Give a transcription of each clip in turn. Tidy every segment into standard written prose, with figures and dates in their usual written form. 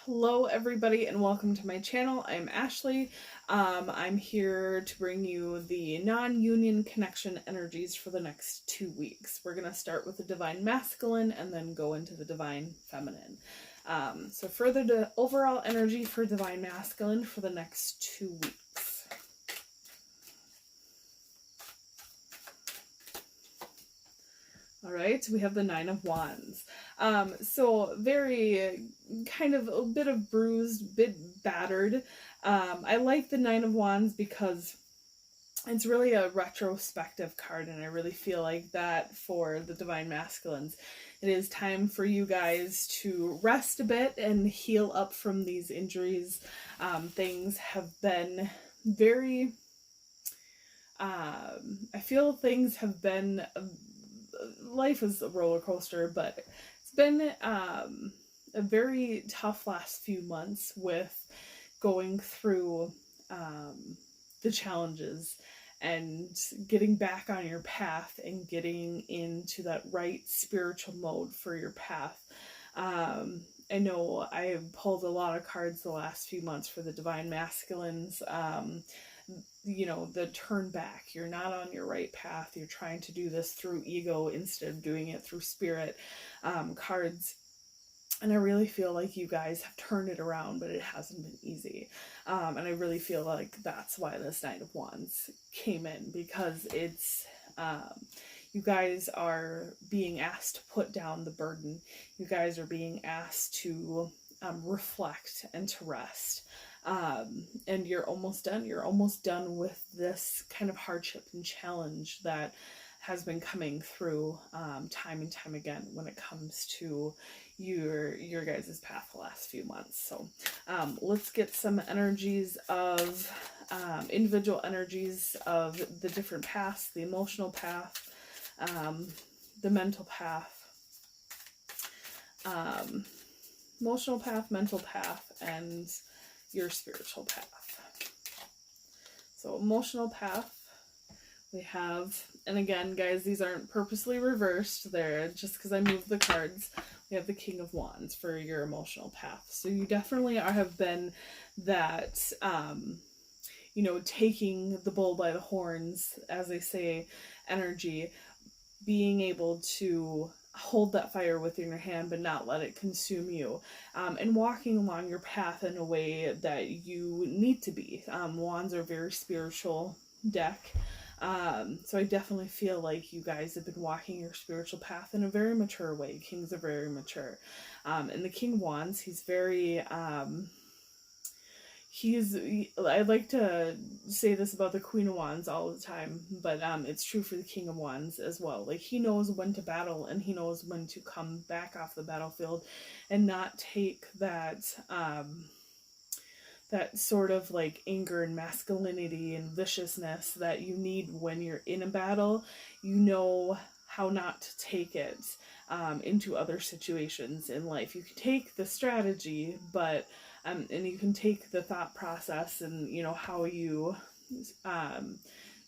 Hello everybody and welcome to my channel. I'm Ashley. I'm here to bring you the non-union connection energies for the next 2 weeks. We're going to start with the Divine Masculine and then go into the Divine Feminine. So further to overall energy for Divine Masculine for the next 2 weeks. All right, we have the Nine of Wands. So very kind of a bit of bruised, bit battered. I like the Nine of Wands because it's really a retrospective card, and I really feel like that for the Divine Masculines. It is time for you guys to rest a bit and heal up from these injuries. Things have been very, I feel things have been, life is a roller coaster, but it's been a very tough last few months with going through the challenges and getting back on your path and getting into that right spiritual mode for your path. I know I pulled a lot of cards the last few months for the Divine Masculines. You know, the turn back. You're not on your right path. You're trying to do this through ego instead of doing it through spirit cards. And I really feel like you guys have turned it around, but it hasn't been easy. And I really feel like that's why this Knight of Wands came in, because it's, you guys are being asked to put down the burden. You guys are being asked to reflect and to rest. And you're almost done. You're almost done with this kind of hardship and challenge that has been coming through time and time again when it comes to your guys' path the last few months. So let's get some energies of individual energies of the different paths, the emotional path, the mental path, emotional path, mental path, and your spiritual path. So emotional path, we have, and again guys, these aren't purposely reversed, they're just because I moved the cards. We have the King of Wands for your emotional path. So you definitely have been that, you know, taking the bull by the horns, as they say, energy, being able to hold that fire within your hand but not let it consume you, and walking along your path in a way that you need to be. Wands are a very spiritual deck, so I definitely feel like you guys have been walking your spiritual path in a very mature way. Kings are very mature, and the King of Wands, he's very I like to say this about the Queen of Wands all the time, but it's true for the King of Wands as well. Like, he knows when to battle and he knows when to come back off the battlefield and not take that that sort of like anger and masculinity and viciousness that you need when you're in a battle. You know how not to take it into other situations in life. You can take the strategy, but and you can take the thought process and, you know, how you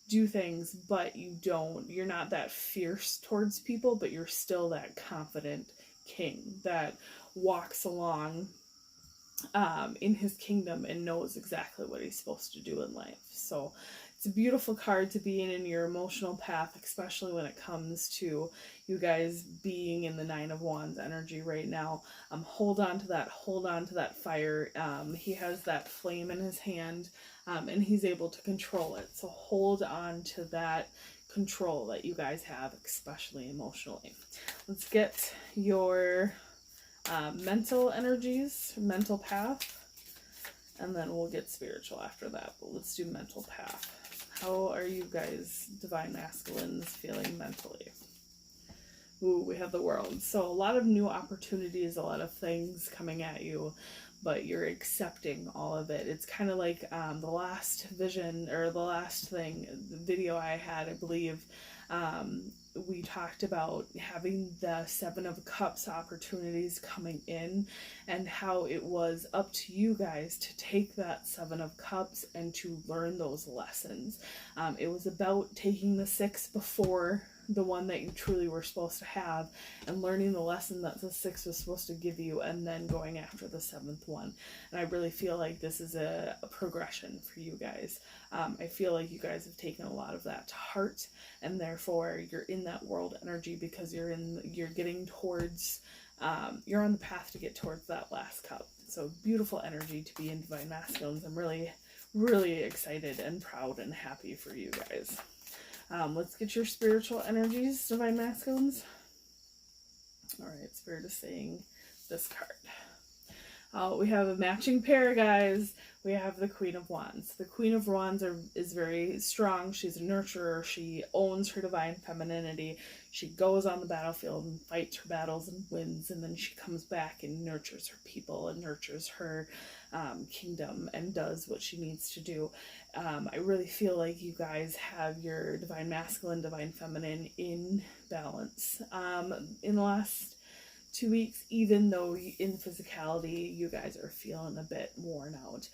do things, but you're not that fierce towards people, but you're still that confident king that walks along in his kingdom and knows exactly what he's supposed to do in life. So it's a beautiful card to be in your emotional path, especially when it comes to you guys being in the Nine of Wands energy right now. Hold on to that fire. He has that flame in his hand, and he's able to control it. So hold on to that control that you guys have, especially emotionally. Let's get your mental energies, mental path, and then we'll get spiritual after that. But let's do mental path. How are you guys, Divine Masculines, feeling mentally? Ooh, we have the World. So a lot of new opportunities, a lot of things coming at you, but you're accepting all of it. It's kind of like the last vision, or the last thing, the video I had, I believe, we talked about having the Seven of Cups opportunities coming in, and how it was up to you guys to take that Seven of Cups and to learn those lessons. It was about taking the Six before the one that you truly were supposed to have, and learning the lesson that the sixth was supposed to give you, and then going after the seventh one. And I really feel like this is a progression for you guys. I feel like you guys have taken a lot of that to heart, and therefore you're in that world energy because you're getting towards, you're on the path to get towards that last cup. So beautiful energy to be in Divine Masculines. I'm really, really excited and proud and happy for you guys. Let's get your spiritual energies, Divine Masculines. All right, Spirit is saying this card. We have a matching pair, guys. We have the Queen of Wands. The Queen of Wands is very strong. She's a nurturer. She owns her divine femininity. She goes on the battlefield and fights her battles and wins, and then she comes back and nurtures her people and nurtures her kingdom and does what she needs to do. I really feel like you guys have your Divine Masculine, Divine Feminine in balance in the last 2 weeks, even though in physicality you guys are feeling a bit worn out.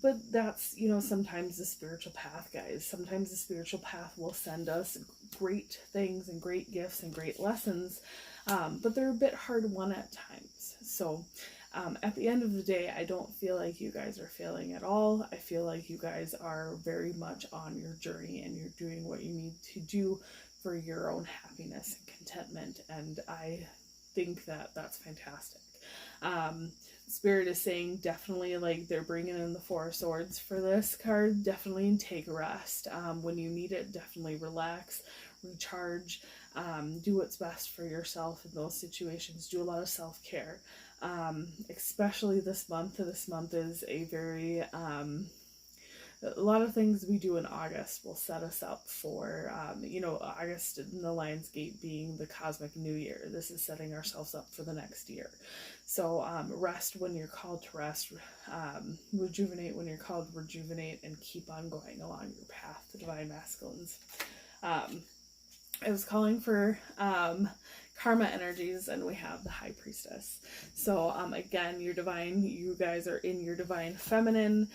But that's, sometimes the spiritual path, guys. Sometimes the spiritual path will send us great things and great gifts and great lessons, but they're a bit hard won at times. So at the end of the day, I don't feel like you guys are failing at all. I feel like you guys are very much on your journey, and you're doing what you need to do for your own happiness and contentment, and I think that that's fantastic. Spirit is saying definitely, like, they're bringing in the Four of Swords for this card. Definitely take a rest when you need it. Definitely relax, recharge, do what's best for yourself in those situations. Do a lot of self-care, especially this month. This month is a very a lot of things we do in August will set us up for, August in the Lion's Gate being the cosmic new year. This is setting ourselves up for the next year. So rest when you're called to rest, rejuvenate when you're called to rejuvenate, and keep on going along your path to Divine Masculines. I was calling for karma energies, and we have the High Priestess. So again, you guys are in your divine feminine,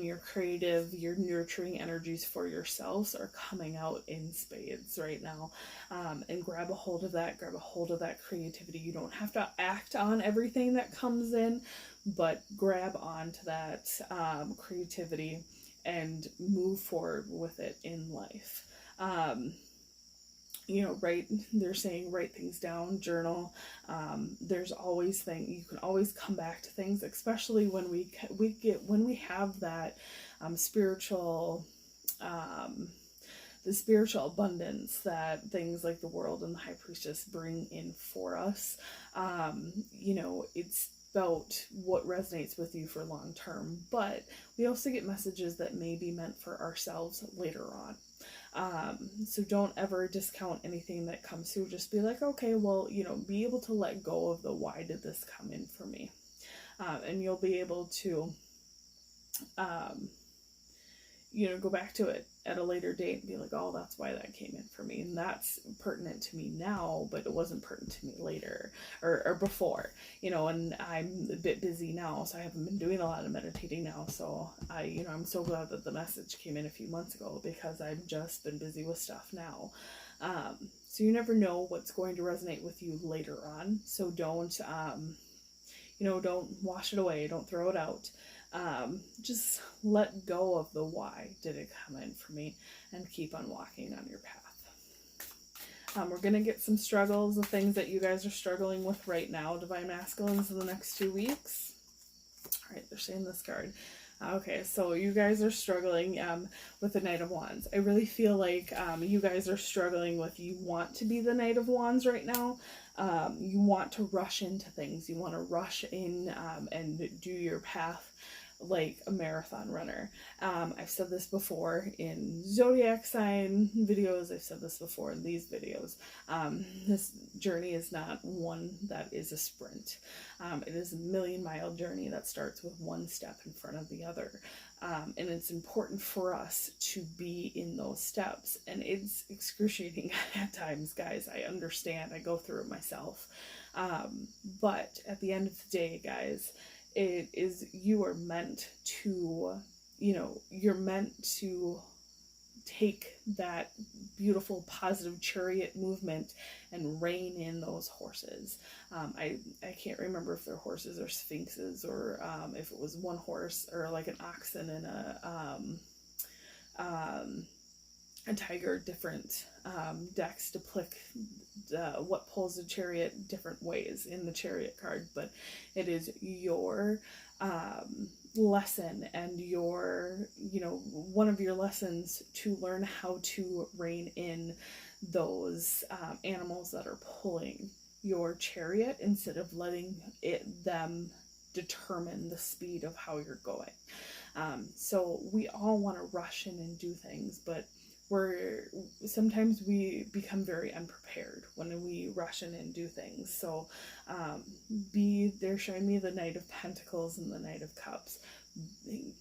your creative, your nurturing energies for yourselves are coming out in spades right now. And grab a hold of that creativity. You don't have to act on everything that comes in, but grab onto that creativity and move forward with it in life. They're saying write things down, journal. There's always you can always come back to things, especially when we have that spiritual, the spiritual abundance that things like the World and the High Priestess bring in for us. It's about what resonates with you for long term, but we also get messages that may be meant for ourselves later on. So don't ever discount anything that comes through. Just be like, okay, well, be able to let go of the why did this come in for me? And you'll be able to, go back to it at a later date and be like, oh, that's why that came in for me. And that's pertinent to me now, but it wasn't pertinent to me later or before, and I'm a bit busy now, so I haven't been doing a lot of meditating now. So I'm so glad that the message came in a few months ago, because I've just been busy with stuff now. So you never know what's going to resonate with you later on. So don't wash it away. Don't throw it out. Just let go of the why did it come in for me, and keep on walking on your path. We're going to get some struggles, the things that you guys are struggling with right now, Divine Masculines, in the next 2 weeks. All right, they're saying this card. Okay, so you guys are struggling with the Knight of Wands. I really feel like you guys are struggling with, you want to be the Knight of Wands right now. You want to rush into things. You want to rush in and do your path like a marathon runner. I've said this before in zodiac sign videos. I've said this before in these videos. This journey is not one that is a sprint. It is a 1,000,000-mile journey that starts with one step in front of the other. And it's important for us to be in those steps. And it's excruciating at times, guys. I understand. I go through it myself. But at the end of the day, guys, you are meant to, you're meant to take that beautiful positive chariot movement and rein in those horses. I can't remember if they're horses or sphinxes, or if it was one horse or like an oxen and a tiger, different decks depict what pulls a chariot different ways in the chariot card, but it is your lesson and your, one of your lessons to learn how to rein in those animals that are pulling your chariot, instead of letting them determine the speed of how you're going. So we all want to rush in and do things, but sometimes we become very unprepared when we rush in and do things. So they're showing me the Knight of Pentacles and the Knight of Cups.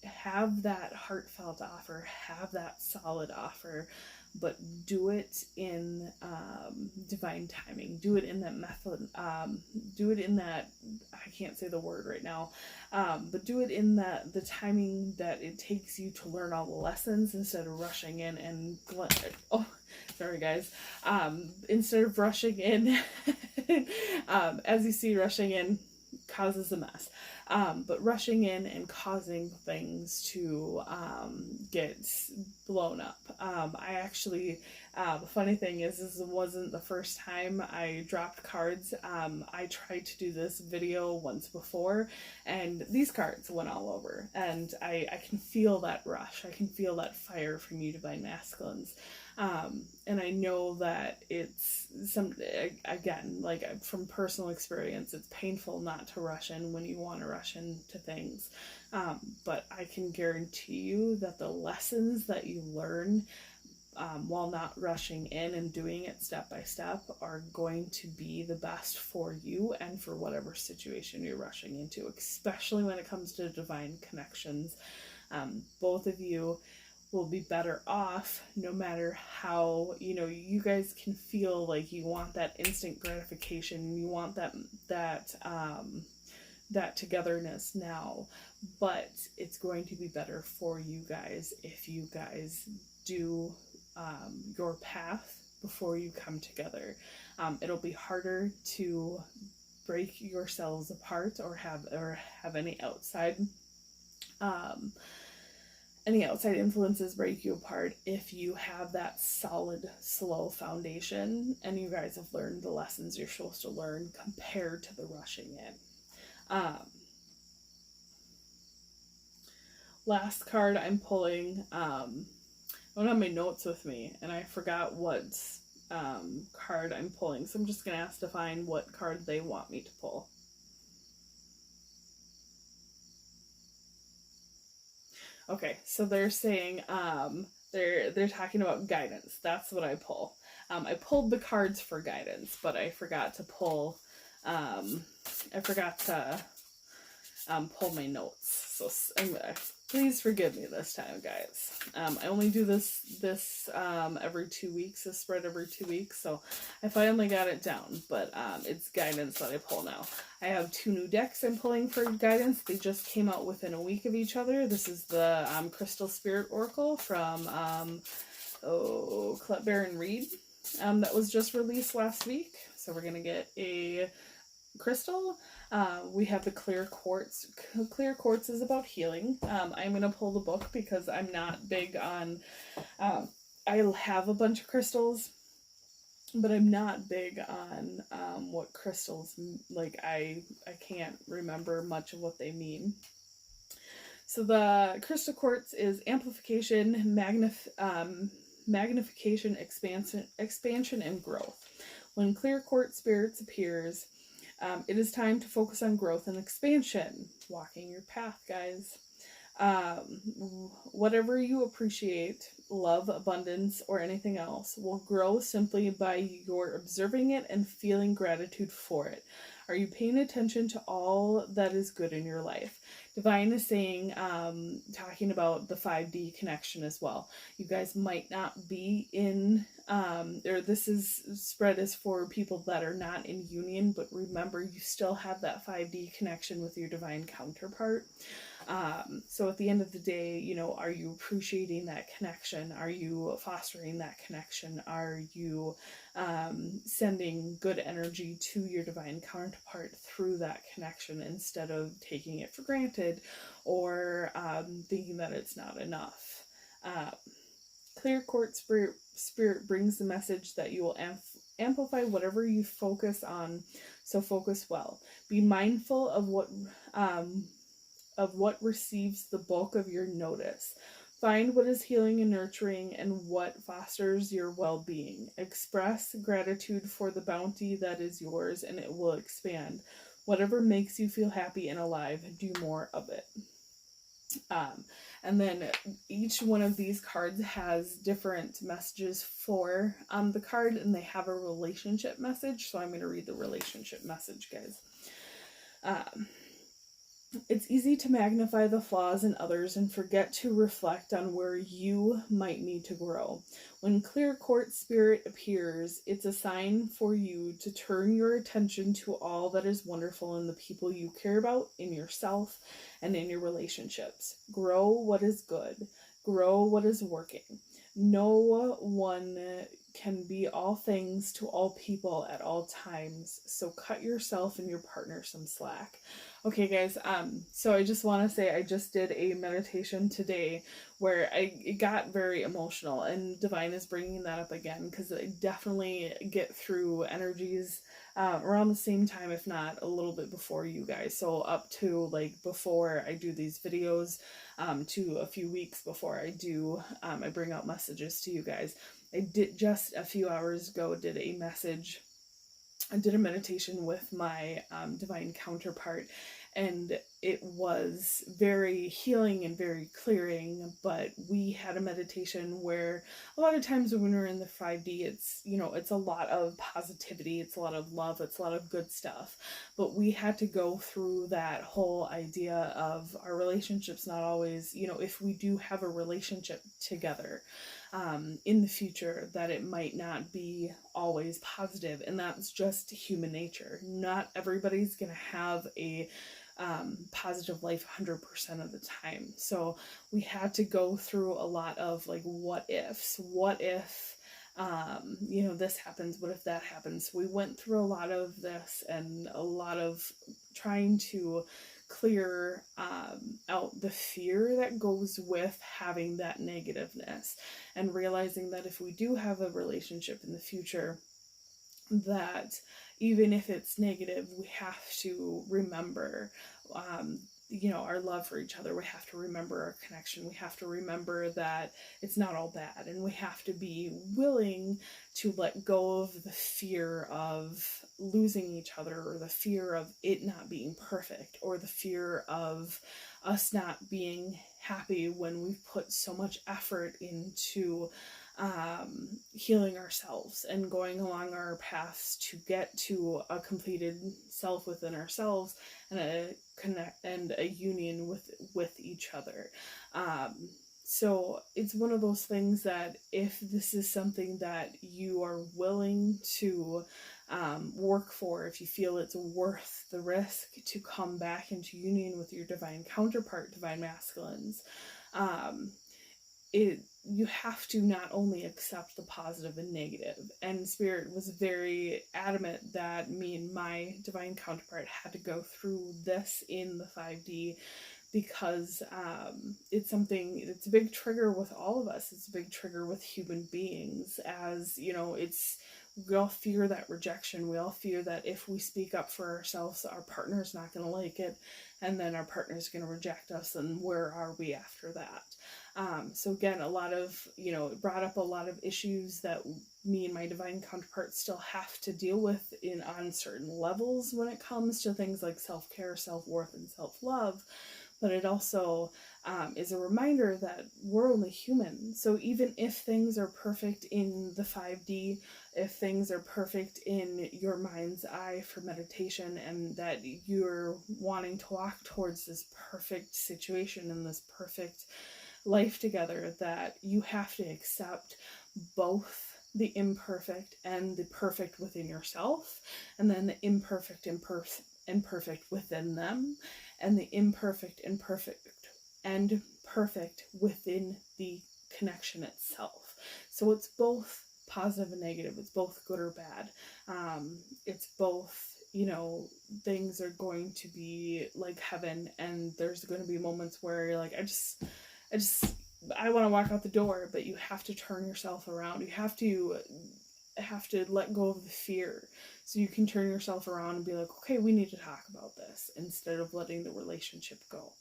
Have that heartfelt offer, have that solid offer, but do it in divine timing. Do it in that method. Do it in that, I can't say the word right now, but do it in the timing that it takes you to learn all the lessons, instead of rushing in and sorry guys, instead of rushing in. As you see, rushing in causes a mess. But rushing in and causing things to get blown up. I actually, the funny thing is this wasn't the first time I dropped cards. I tried to do this video once before, and these cards went all over. And I can feel that rush. I can feel that fire from you, Divine Masculines. And I know that it's again, like from personal experience, it's painful not to rush in when you want to rush into things. But I can guarantee you that the lessons that you learn while not rushing in and doing it step by step are going to be the best for you and for whatever situation you're rushing into, especially when it comes to divine connections. Both of you will be better off, no matter how, you guys can feel like you want that instant gratification, you want that togetherness now, but it's going to be better for you guys if you guys do your path before you come together. It'll be harder to break yourselves apart or have any outside influences break you apart if you have that solid, slow foundation and you guys have learned the lessons you're supposed to learn, compared to the rushing in. Last card I'm pulling, I don't have my notes with me and I forgot what card I'm pulling, so I'm just going to ask Divine what card they want me to pull. Okay, so they're saying, they're talking about guidance. That's what I pull. I pulled the cards for guidance, but I forgot to pull, pull my notes. So please forgive me this time, guys. I only do this every 2 weeks, this spread every 2 weeks, so I finally got it down, but it's guidance that I pull now. I have 2 new decks I'm pulling for guidance. They just came out within a week of each other. This is the Crystal Spirit Oracle from Baron Reed that was just released last week. So we're going to get a crystal. We have the clear quartz. Clear quartz is about healing. I'm going to pull the book because I'm not big on, I have a bunch of crystals, but I'm not big on what crystals, like I can't remember much of what they mean. So the crystal quartz is amplification, magnification, expansion, and growth. When clear quartz spirits appears, it is time to focus on growth and expansion. Walking your path, guys. Whatever you appreciate, love, abundance, or anything else, will grow simply by your observing it and feeling gratitude for it. Are you paying attention to all that is good in your life? Divine is saying, talking about the 5D connection as well. You guys might not be in, or this is spread is for people that are not in union, but remember, you still have that 5D connection with your divine counterpart. So at the end of the day, you know, are you appreciating that connection? Are you fostering that connection? Are you sending good energy to your divine counterpart through that connection instead of taking it for granted or thinking that it's not enough? Clear quartz spirit brings the message that you will amplify whatever you focus on, so focus well. Be mindful of what receives the bulk of your notice. Find what is healing and nurturing and what fosters your well-being. Express gratitude for the bounty that is yours, and it will expand. Whatever makes you feel happy and alive, do more of it. And then each one of these cards has different messages for the card, and they have a relationship message. So I'm going to read the relationship message, guys. It's easy to magnify the flaws in others and forget to reflect on where you might need to grow. When clear quartz spirit appears, it's a sign for you to turn your attention to all that is wonderful in the people you care about, in yourself, and in your relationships. Grow what is good. Grow what is working. No one can be all things to all people at all times, so cut yourself and your partner some slack. Okay, guys, so I just want to say I just did a meditation today where it got very emotional, and Divine is bringing that up again because I definitely get through energies around the same time, if not a little bit before you guys. So up to like before I do these videos, to a few weeks before I do, I bring out messages to you guys. I did just a few hours ago I did a meditation with my divine counterpart, and it was very healing and very clearing. But we had a meditation where a lot of times when we're in the 5D, it's, you know, it's a lot of positivity, it's a lot of love, it's a lot of good stuff. But we had to go through that whole idea of our relationships not always, you know, if we do have a relationship together, in the future, that it might not be always positive, and that's just human nature. Not everybody's gonna have a positive life 100% of the time. So we had to go through a lot of like what ifs. What if you know, this happens? What if that happens? We went through a lot of this and a lot of trying to clear out the fear that goes with having that negativeness, and realizing that if we do have a relationship in the future, that even if it's negative, we have to remember you know, our love for each other. We have to remember our connection. We have to remember that it's not all bad, and we have to be willing to let go of the fear of losing each other, or the fear of it not being perfect, or the fear of us not being happy when we've put so much effort into healing ourselves and going along our paths to get to a completed self within ourselves, and a union with each other. So it's one of those things that if this is something that you are willing to work for, if you feel it's worth the risk to come back into union with your divine counterpart, divine masculines, you have to not only accept the positive and negative. And Spirit was very adamant that me and my divine counterpart had to go through this in the 5D, because it's a big trigger with all of us. It's a big trigger with human beings, as you know, we all fear that rejection. We all fear that if we speak up for ourselves, our partner's not going to like it, and then our partner's going to reject us, and where are we after that? So again, a lot of, you know, it brought up a lot of issues that me and my divine counterpart still have to deal with on certain levels when it comes to things like self-care, self-worth, and self-love. But it also is a reminder that we're only human. So even if things are perfect in the 5D, if things are perfect in your mind's eye for meditation, and that you're wanting to walk towards this perfect situation and this perfect life together, that you have to accept both the imperfect and the perfect within yourself, and then the imperfect and perfect within them, and the imperfect and perfect and perfect within the connection itself. So it's both positive and negative. It's both good or bad. It's both, you know, things are going to be like heaven, and there's going to be moments where you're like, I want to walk out the door, but you have to turn yourself around. You have to let go of the fear, so you can turn yourself around and be like, okay, we need to talk about this, instead of letting the relationship go.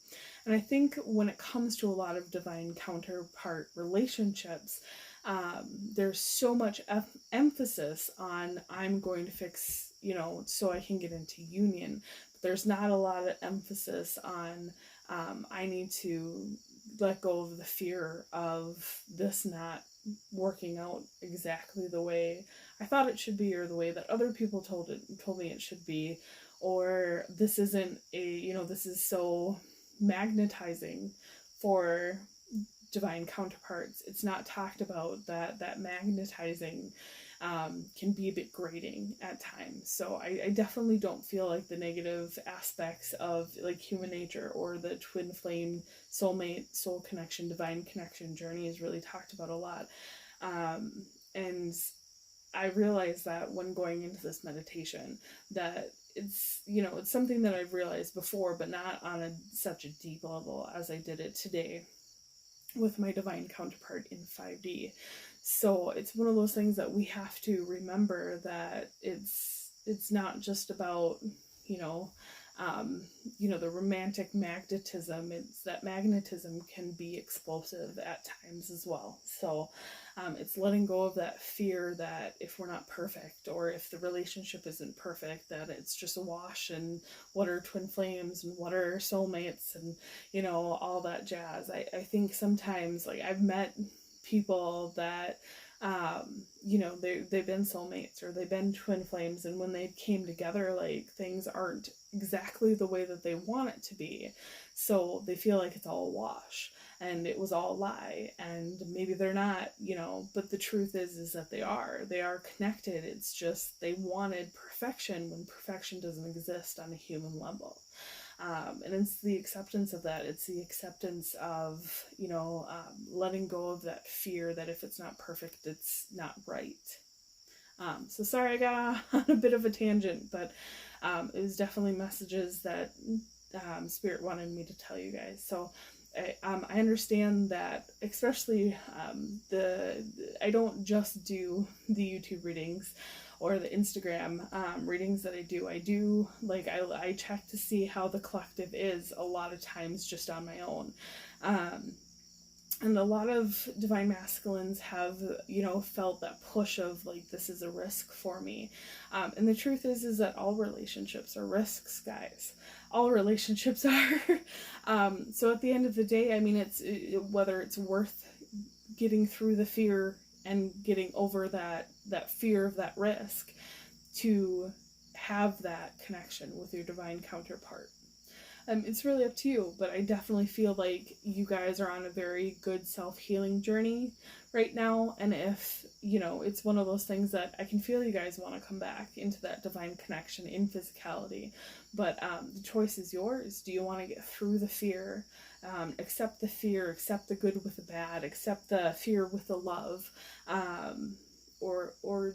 And I think when it comes to a lot of divine counterpart relationships, there's so much emphasis on, I'm going to fix, you know, so I can get into union. But there's not a lot of emphasis on, I need to let go of the fear of this not working out exactly the way I thought it should be, or the way that other people told me it should be, or this isn't this is so magnetizing for divine counterparts. It's not talked about that magnetizing can be a bit grating at times. So I definitely don't feel like the negative aspects of like human nature or the twin flame soulmate soul connection divine connection journey is really talked about a lot. And I realized that when going into this meditation, that it's something that I've realized before, but not on such a deep level as I did it today with my divine counterpart in 5D. So it's one of those things that we have to remember, that it's not just about the romantic magnetism. It's that magnetism can be explosive at times as well. So it's letting go of that fear that if we're not perfect, or if the relationship isn't perfect, that it's just a wash, and what are twin flames, and what are soulmates, and all that jazz. I think sometimes, like, I've met people that they've been soulmates, or they've been twin flames, and when they came together, like, things aren't exactly the way that they want it to be, so they feel like it's all a wash and it was all a lie, and maybe they're not, but the truth is that they are connected. It's just they wanted perfection when perfection doesn't exist on a human level. And it's the acceptance of that. It's the acceptance of, letting go of that fear that if it's not perfect, it's not right. So sorry I got on a bit of a tangent, but it was definitely messages that Spirit wanted me to tell you guys. So I understand that, especially I don't just do the YouTube readings or the Instagram readings that I do, like, I check to see how the collective is a lot of times just on my own. And a lot of divine masculines have, felt that push of, like, this is a risk for me. And the truth is that all relationships are risks, guys. All relationships are. So at the end of the day, I mean, whether it's worth getting through the fear and getting over that fear of that risk to have that connection with your divine counterpart. It's really up to you, but I definitely feel like you guys are on a very good self-healing journey right now, and if, it's one of those things that I can feel you guys want to come back into that divine connection in physicality, but the choice is yours. Do you want to get through the fear, accept the fear, accept the good with the bad, accept the fear with the love, or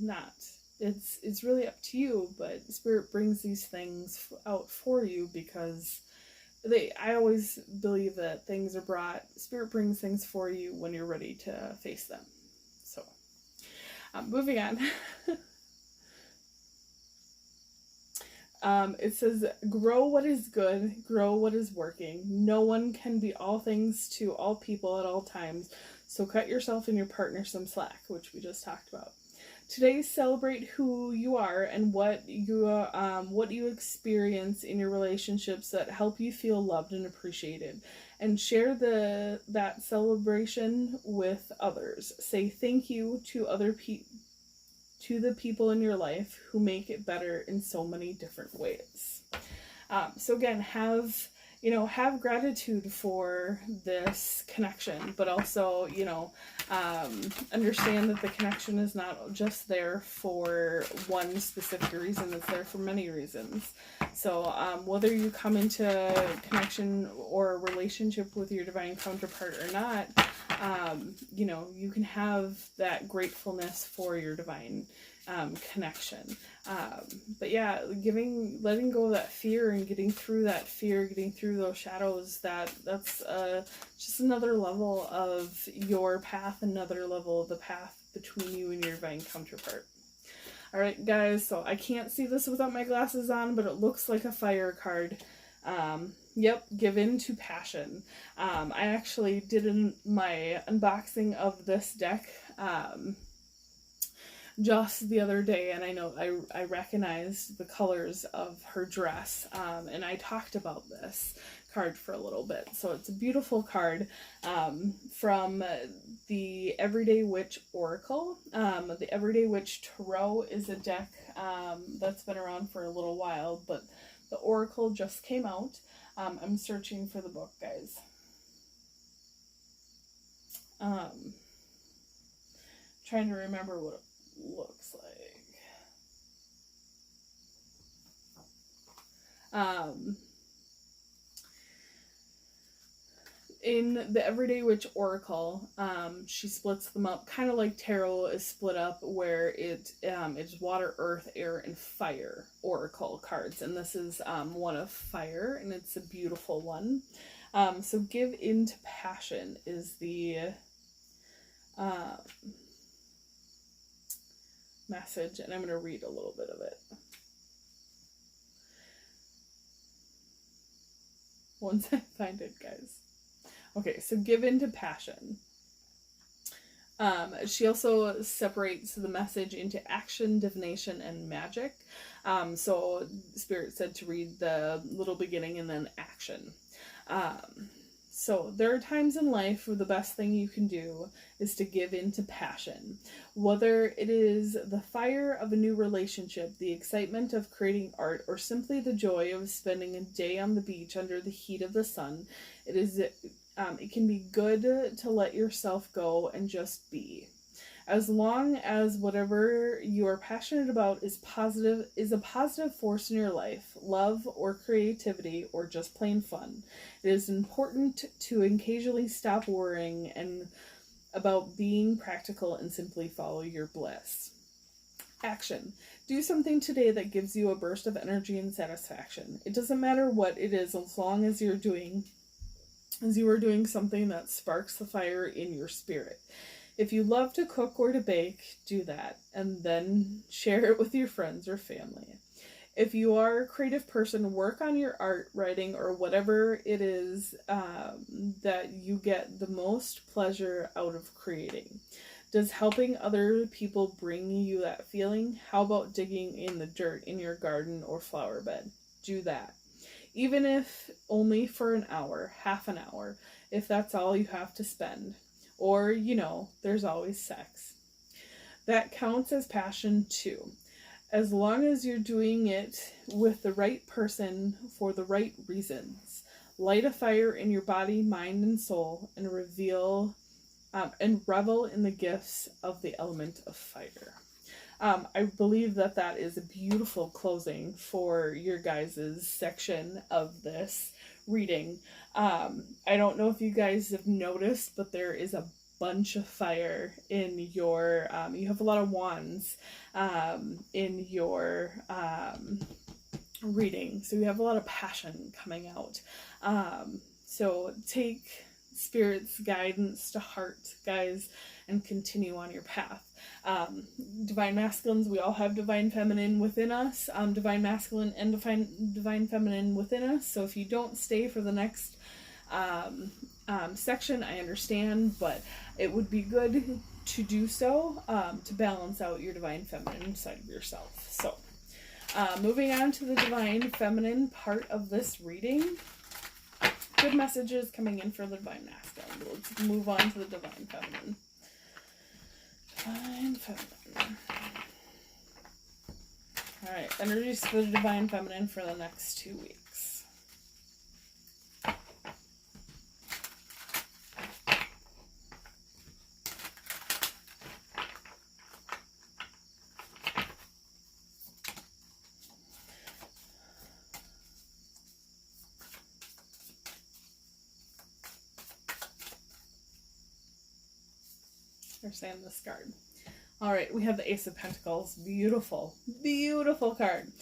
not? It's really up to you, but Spirit brings these things out for you because I always believe that Spirit brings things for you when you're ready to face them. So, moving on. It says, grow what is good, grow what is working. No one can be all things to all people at all times, so cut yourself and your partner some slack, which we just talked about. Today, celebrate who you are and what you experience in your relationships that help you feel loved and appreciated, and share that celebration with others. Say thank you to to the people in your life who make it better in so many different ways. So again, have have gratitude for this connection, but also, understand that the connection is not just there for one specific reason, it's there for many reasons. So whether you come into connection or relationship with your divine counterpart or not, you can have that gratefulness for your divine connection. But yeah, letting go of that fear and getting through that fear, getting through those shadows, that's just another level of your path, another level of the path between you and your divine counterpart. All right, guys, so I can't see this without my glasses on, but it looks like a fire card. Yep, give in to passion. I actually did my unboxing of this deck just the other day, and I know I recognized the colors of her dress, and I talked about this card for a little bit. So it's a beautiful card from the Everyday Witch Oracle. The Everyday Witch Tarot is a deck that's been around for a little while, but the Oracle just came out. I'm searching for the book, guys. Trying to remember what it looks like. In the Everyday Witch Oracle, she splits them up kind of like tarot is split up, where it's water, earth, air, and fire oracle cards, and this is one of fire, and it's a beautiful one. So give in to passion is the message, and I'm going to read a little bit of it. Once I find it, guys. Okay, so give in to passion. She also separates the message into action, divination, and magic. So Spirit said to read the little beginning and then action. So there are times in life where the best thing you can do is to give in to passion. Whether it is the fire of a new relationship, the excitement of creating art, or simply the joy of spending a day on the beach under the heat of the sun, it can be good to let yourself go and just be. As long as whatever you are passionate about is a positive force in your life, love or creativity or just plain fun, it is important to occasionally stop worrying and about being practical and simply follow your bliss. Action. Do something today that gives you a burst of energy and satisfaction. It doesn't matter what it is, as long as you are doing something that sparks the fire in your spirit. If you love to cook or to bake, do that, and then share it with your friends or family. If you are a creative person, work on your art, writing, or whatever it is that you get the most pleasure out of creating. Does helping other people bring you that feeling? How about digging in the dirt in your garden or flower bed? Do that. Even if only for an hour, half an hour, if that's all you have to spend. Or, there's always sex. That counts as passion too. As long as you're doing it with the right person for the right reasons. Light a fire in your body, mind, and soul, and revel in the gifts of the element of fire. I believe that is a beautiful closing for your guys' section of this reading. I don't know if you guys have noticed, but there is a bunch of fire in your, you have a lot of wands in your reading. So you have a lot of passion coming out. So take Spirit's guidance to heart, guys, and continue on your path. Divine masculines, we all have divine feminine within us, divine masculine and divine feminine within us. So if you don't stay for the next section, I understand, but it would be good to do so to balance out your divine feminine side of yourself. So moving on to the divine feminine part of this reading. Good messages coming in for the divine masculine. Let's move on to the divine feminine. Divine feminine. Alright, energies for the divine feminine for the next 2 weeks. They're saying this card. All right, we have the Ace of Pentacles. Beautiful, beautiful card.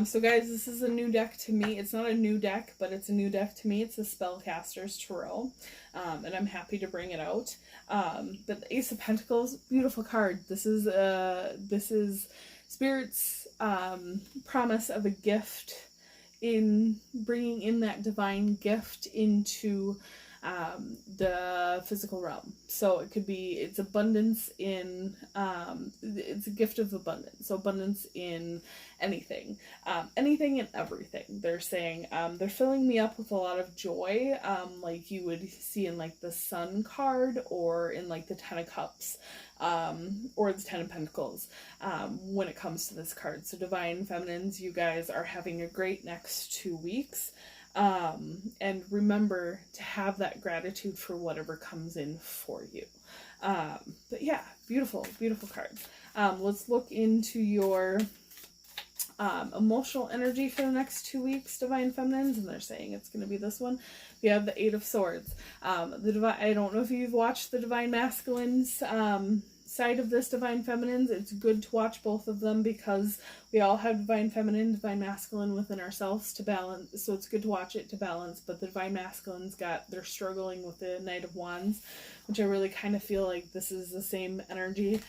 So guys, this is a new deck to me. It's not a new deck, but it's a new deck to me. It's the Spellcaster's Tarot, and I'm happy to bring it out. But the Ace of Pentacles, beautiful card. This is Spirit's promise of a gift, in bringing in that divine gift into the physical realm. So it could be, it's abundance in, it's a gift of abundance. So abundance in anything, anything and everything. They're saying, they're filling me up with a lot of joy, like you would see in like the Sun card, or in like the Ten of Cups, or the Ten of Pentacles, when it comes to this card. So Divine Feminines, you guys are having a great next 2 weeks. And remember to have that gratitude for whatever comes in for you. But yeah, beautiful, beautiful card. Let's look into your emotional energy for the next 2 weeks, Divine Feminines, and they're saying it's going to be this one. We have the Eight of Swords. I don't know if you've watched the Divine Masculines side of this, Divine Feminines. It's good to watch both of them because we all have Divine Feminine, Divine Masculine within ourselves to balance. So it's good to watch it to balance. But the Divine Masculines they're struggling with the Knight of Wands, which I really kind of feel like this is the same energy,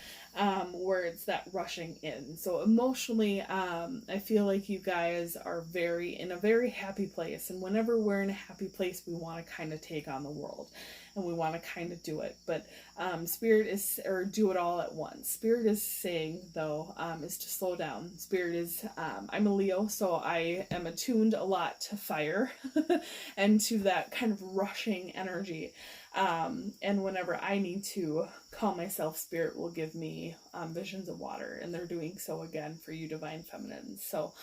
where it's that rushing in. So emotionally, I feel like you guys are in a very happy place. And whenever we're in a happy place, we want to kind of take on the world. And we want to kind of do it. But Spirit is, or do it all at once. Spirit is saying, though, is to slow down. Spirit is, I'm a Leo, so I am attuned a lot to fire and to that kind of rushing energy. And whenever I need to calm myself, Spirit will give me visions of water, and they're doing so again for you, Divine Feminines. So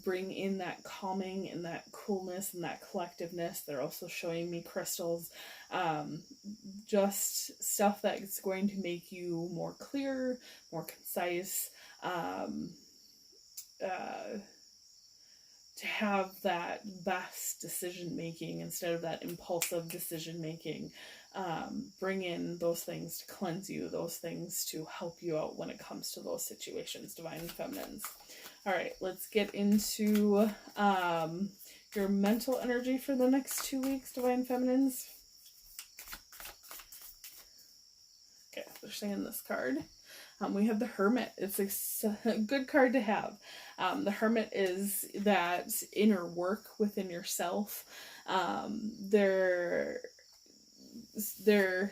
bring in that calming and that coolness and that collectiveness. They're also showing me crystals, just stuff that's going to make you more clear, more concise, to have that best decision making instead of that impulsive decision making. Bring in those things to cleanse you, those things to help you out when it comes to those situations, Divine Feminines. All right, let's get into your mental energy for the next 2 weeks, Divine Feminines. Okay, they're saying this card. We have the Hermit. It's a good card to have. The Hermit is that inner work within yourself. They're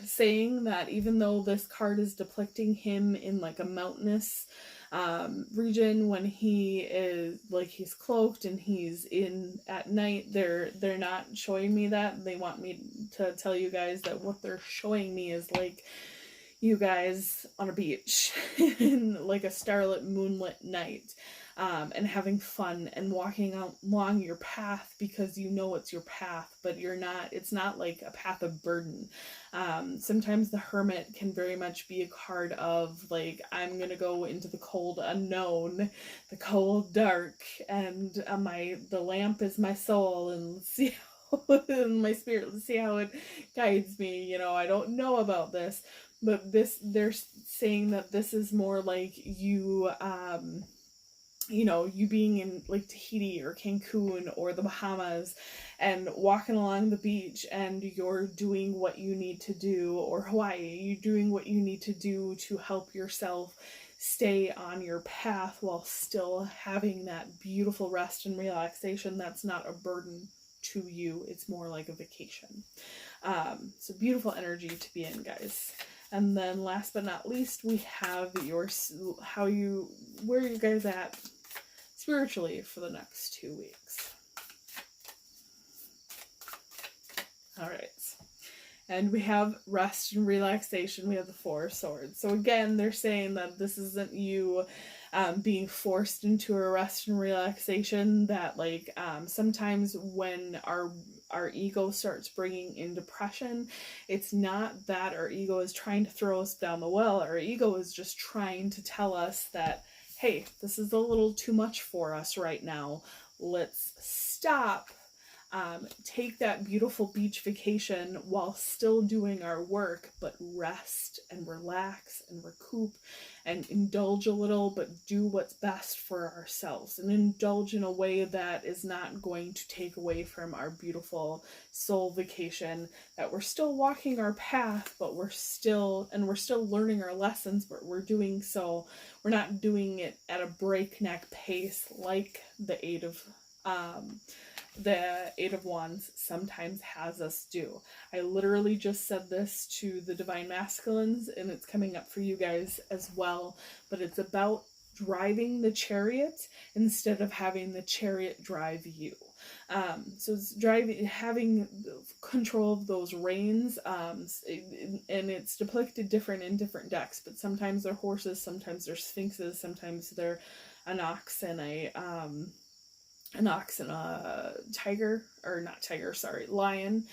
saying that even though this card is depicting him in like a mountainous region, when he is like, he's cloaked and he's in at night, they're not showing me that. They want me to tell you guys that what they're showing me is like you guys on a beach in like a starlit moonlit night, and having fun and walking along your path because you know it's your path, but it's not like a path of burden. Sometimes the Hermit can very much be a card of like, I'm gonna go into the cold unknown, the cold dark, and the lamp is my soul, and see in my spirit, let's see how it guides me. I don't know about this. But they're saying that this is more like you, you being in like Tahiti or Cancun or the Bahamas and walking along the beach, and you're doing what you need to do, or Hawaii, you're doing what you need to do to help yourself stay on your path while still having that beautiful rest and relaxation that's not a burden to you. It's more like a vacation. So beautiful energy to be in, guys. And then last but not least, we have where you guys at spiritually for the next 2 weeks. All right. And we have rest and relaxation. We have the Four of Swords. So again, they're saying that this isn't you being forced into a rest and relaxation, that like sometimes when our ego starts bringing in depression, it's not that our ego is trying to throw us down the well. Our ego is just trying to tell us that, hey, this is a little too much for us right now. Let's stop take that beautiful beach vacation while still doing our work, but rest and relax and recoup and indulge a little, but do what's best for ourselves, and indulge in a way that is not going to take away from our beautiful soul vacation, that we're still walking our path, but we're still learning our lessons, but we're doing so, we're not doing it at a breakneck pace like the Eight of Wands sometimes has us do. I literally just said this to the Divine Masculines, and it's coming up for you guys as well, but it's about driving the chariot instead of having the chariot drive you. So it's having control of those reins, and it's depicted different in different decks, but sometimes they're horses, sometimes they're sphinxes, sometimes they're an ox and a tiger, or not tiger, sorry, lion.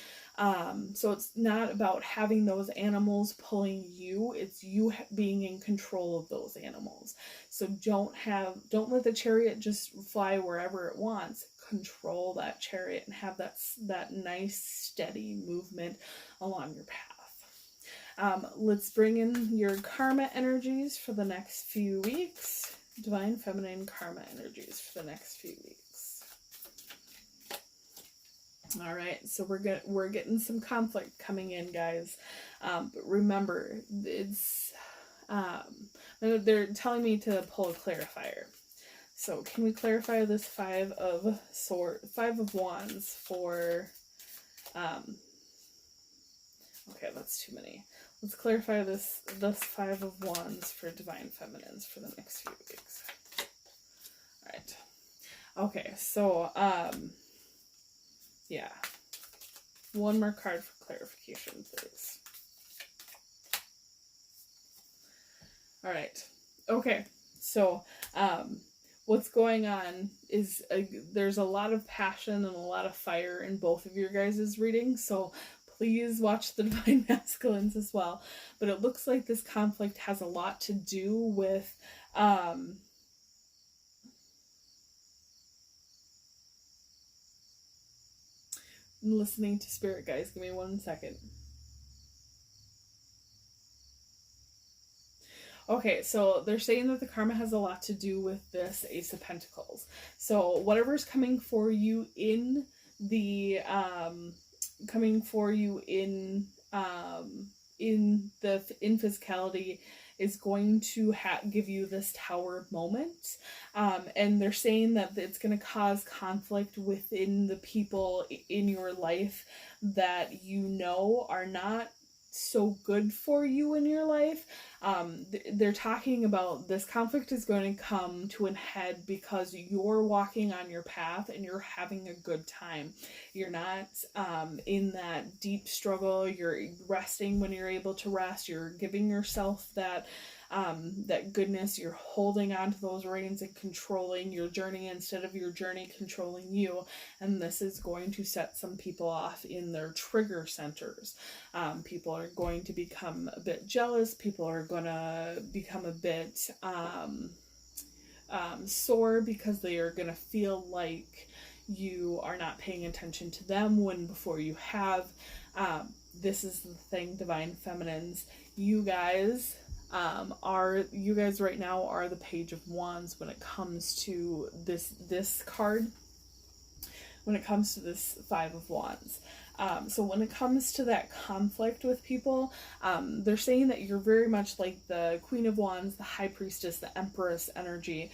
So it's not about having those animals pulling you, it's you being in control of those animals. So don't let the chariot just fly wherever it wants. Control that chariot and have that nice steady movement along your path. Let's bring in your karma energies for the next few weeks. Divine Feminine karma energies for the next few weeks. All right, so we're getting some conflict coming in, guys. But remember, it's they're telling me to pull a clarifier. So can we clarify this Five of Wands for? Okay, that's too many. Let's clarify this Five of Wands for Divine Feminines for the next few weeks. All right. Okay, so yeah. One more card for clarification, please. All right. Okay. So, what's going on is there's a lot of passion and a lot of fire in both of your guys' readings. So please watch the Divine Masculines as well. But it looks like this conflict has a lot to do with, listening to spirit, guys. Give me 1 second. Okay, so they're saying that the karma has a lot to do with this Ace of Pentacles. So whatever's coming for you in the physicality is going to give you this Tower moment. And they're saying that it's going to cause conflict within the people in your life that you know are not so good for you in your life. They're talking about this conflict is going to come to an head because you're walking on your path and you're having a good time. You're not in that deep struggle. You're resting when you're able to rest. You're giving yourself that goodness. You're holding on to those reins and controlling your journey instead of your journey controlling you. And this is going to set some people off in their trigger centers. People are going to become a bit jealous. People are going to become a bit sore because they are going to feel like you are not paying attention to them when before you have. This is the thing, Divine Feminines. You guys right now are the Page of Wands when it comes to this card. When it comes to this Five of Wands. So when it comes to that conflict with people, they're saying that you're very much like the Queen of Wands, the High Priestess, the Empress energy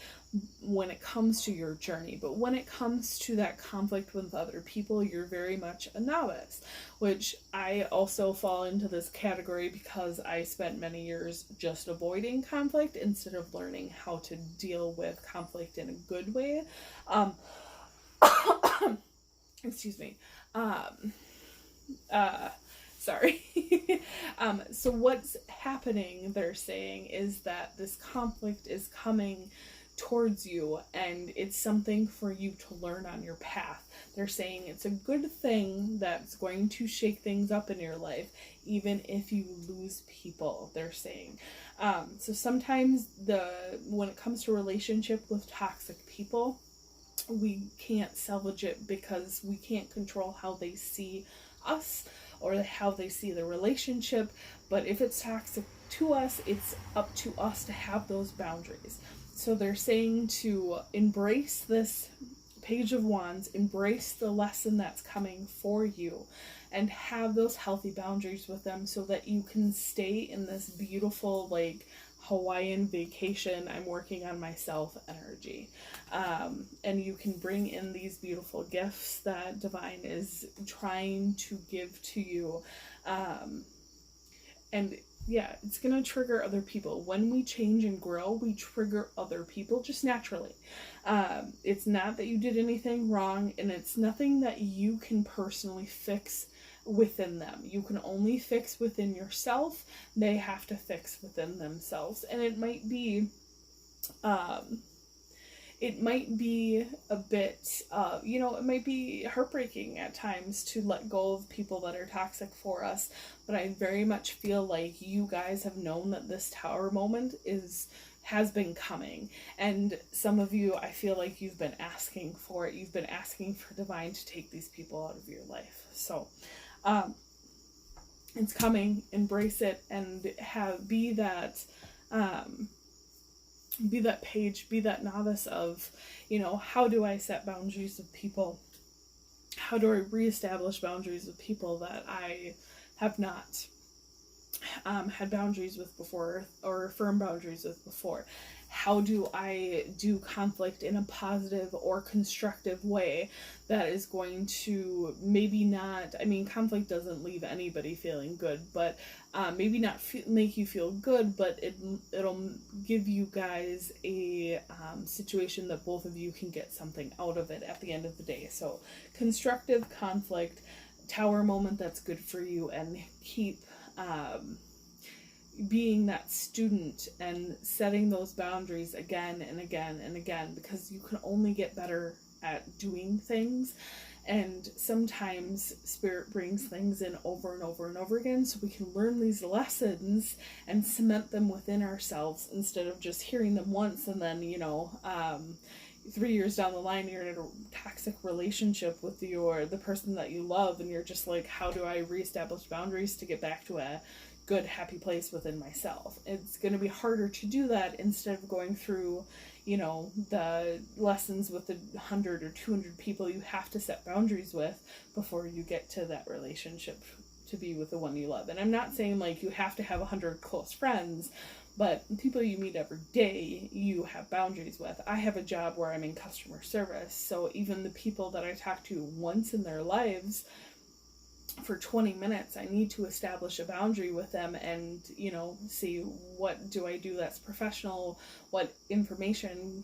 when it comes to your journey. But when it comes to that conflict with other people, you're very much a novice, which I also fall into this category because I spent many years just avoiding conflict instead of learning how to deal with conflict in a good way. Excuse me. Sorry. So what's happening, they're saying, is that this conflict is coming towards you and it's something for you to learn on your path. They're saying it's a good thing that's going to shake things up in your life, even if you lose people, they're saying. So sometimes when it comes to relationship with toxic people, we can't salvage it because we can't control how they see us or how they see the relationship. But if it's toxic to us, it's up to us to have those boundaries. So they're saying to embrace this Page of Wands, embrace the lesson that's coming for you, and have those healthy boundaries with them so that you can stay in this beautiful, like, Hawaiian vacation, I'm working on myself energy. And you can bring in these beautiful gifts that Divine is trying to give to you. And yeah, it's going to trigger other people. When we change and grow, we trigger other people just naturally. It's not that you did anything wrong, and it's nothing that you can personally fix within them. You can only fix within yourself. They have to fix within themselves. And it might be a bit, it might be heartbreaking at times to let go of people that are toxic for us, but I very much feel like you guys have known that this Tower moment has been coming, and some of you, I feel like you've been asking for it. You've been asking for Divine to take these people out of your life. So it's coming. Embrace it, and be that page, be that novice of, how do I set boundaries with people? How do I reestablish boundaries with people that I have not had boundaries with before, or firm boundaries with before? How do I do conflict in a positive or constructive way that is going to maybe not, conflict doesn't leave anybody feeling good, but maybe not make you feel good, but it'll give you guys a situation that both of you can get something out of it at the end of the day. So constructive conflict, Tower moment that's good for you, and keep being that student and setting those boundaries again and again and again, because you can only get better at doing things. And sometimes Spirit brings things in over and over and over again, so we can learn these lessons and cement them within ourselves, instead of just hearing them once and then 3 years down the line you're in a toxic relationship with the person that you love, and you're just like, how do I reestablish boundaries to get back to a good, happy place within myself? It's going to be harder to do that instead of going through, the lessons with the 100 or 200 people you have to set boundaries with before you get to that relationship to be with the one you love. And I'm not saying like you have to have 100 close friends, but people you meet every day, you have boundaries with. I have a job where I'm in customer service, so even the people that I talk to once in their lives, for 20 minutes, I need to establish a boundary with them and, see what do I do that's professional, what information,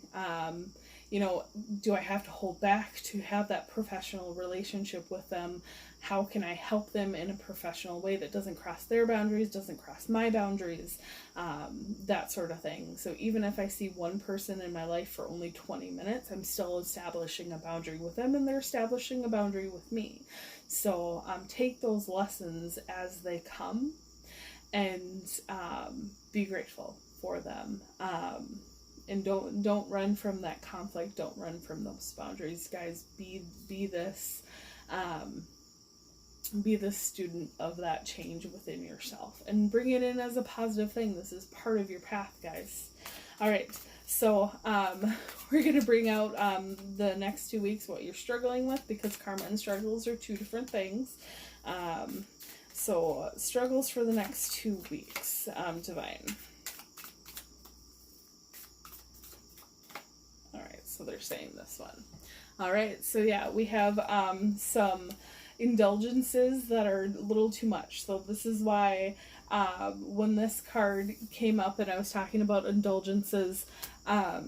do I have to hold back to have that professional relationship with them? How can I help them in a professional way that doesn't cross their boundaries, doesn't cross my boundaries, that sort of thing. So even if I see one person in my life for only 20 minutes, I'm still establishing a boundary with them, and they're establishing a boundary with me. So take those lessons as they come, and be grateful for them. And don't run from that conflict. Don't run from those boundaries, guys. Be this student of that change within yourself, and bring it in as a positive thing. This is part of your path, guys. All right. So we're going to bring out the next 2 weeks what you're struggling with, because karma and struggles are two different things. So struggles for the next 2 weeks, Divine. All right, so they're saying this one. All right, so yeah, we have some indulgences that are a little too much. So this is why when this card came up and I was talking about indulgences, I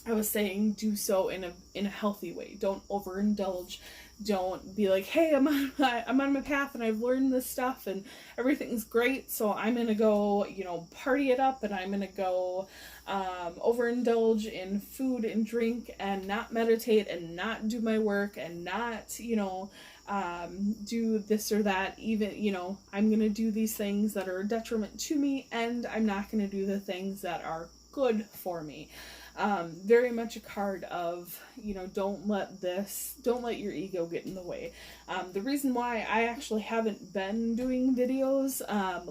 was saying do so in a healthy way. Don't overindulge. Don't be like, hey, I'm on my path and I've learned this stuff and everything's great, so I'm gonna go, party it up, and I'm gonna go overindulge in food and drink and not meditate and not do my work and not, do this or that. Even, I'm gonna do these things that are a detriment to me, and I'm not gonna do the things that are good for me. Very much a card of, don't let your ego get in the way. The reason why I actually haven't been doing videos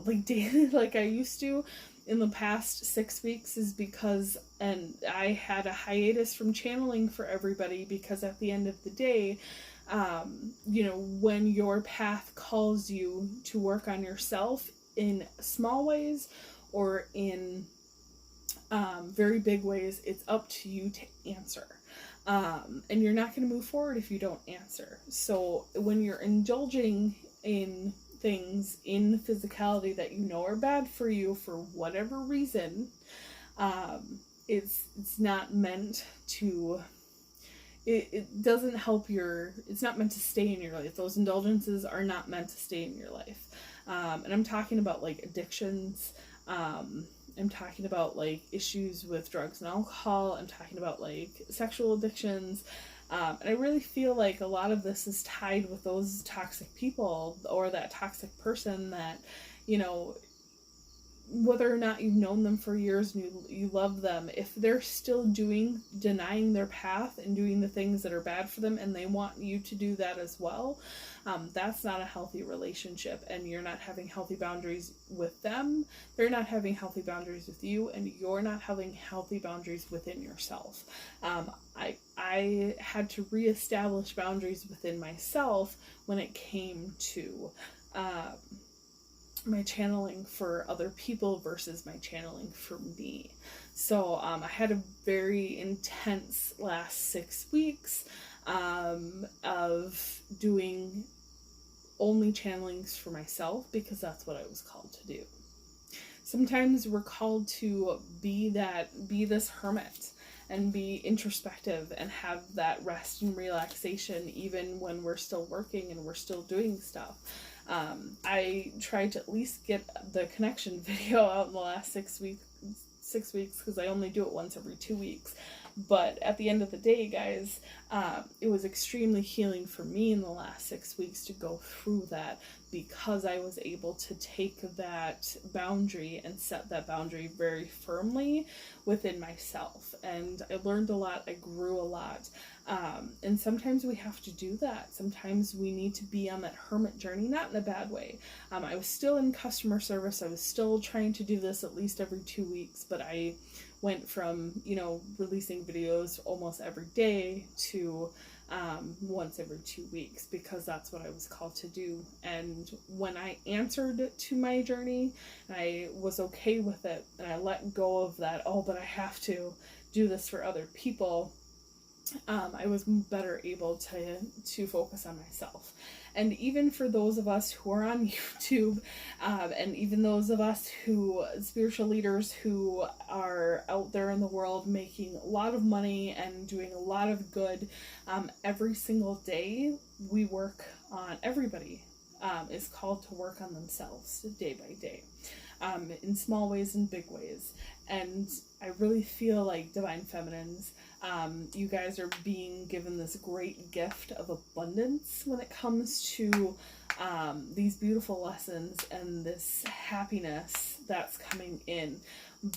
like daily like I used to in the past 6 weeks is because, and I had a hiatus from channeling for everybody, because at the end of the day, when your path calls you to work on yourself in small ways or in very big ways, it's up to you to answer. And you're not going to move forward if you don't answer. So when you're indulging in things in physicality that are bad for you for whatever reason, it's not meant to, it doesn't help it's not meant to stay in your life. Those indulgences are not meant to stay in your life. And I'm talking about like addictions. I'm talking about like issues with drugs and alcohol. I'm talking about like sexual addictions. And I really feel like a lot of this is tied with those toxic people or that toxic person that, whether or not you've known them for years and you love them, if they're still denying their path and doing the things that are bad for them and they want you to do that as well, that's not a healthy relationship, and you're not having healthy boundaries with them. They're not having healthy boundaries with you, and you're not having healthy boundaries within yourself. I had to reestablish boundaries within myself when it came to my channeling for other people versus my channeling for me. So I had a very intense last 6 weeks of doing only channelings for myself, because that's what I was called to do. Sometimes we're called to be this hermit and be introspective and have that rest and relaxation even when we're still working and we're still doing stuff. I tried to at least get the connection video out in the last 6 weeks because I only do it once every 2 weeks. But at the end of the day, guys, it was extremely healing for me in the last 6 weeks to go through that, because I was able to take that boundary and set that boundary very firmly within myself. And I learned a lot. I grew a lot. And sometimes we have to do that. Sometimes we need to be on that hermit journey, not in a bad way. I was still in customer service. I was still trying to do this at least every 2 weeks, but I went from, releasing videos almost every day to once every 2 weeks, because that's what I was called to do. And when I answered to my journey, and I was okay with it, and I let go of that, but I have to do this for other people, I was better able to focus on myself. And even for those of us who are on YouTube, and even those of us spiritual leaders who are out there in the world making a lot of money and doing a lot of good, every single day we work on, everybody is called to work on themselves day by day, in small ways and big ways. And I really feel like Divine Feminines, you guys are being given this great gift of abundance when it comes to these beautiful lessons and this happiness that's coming in.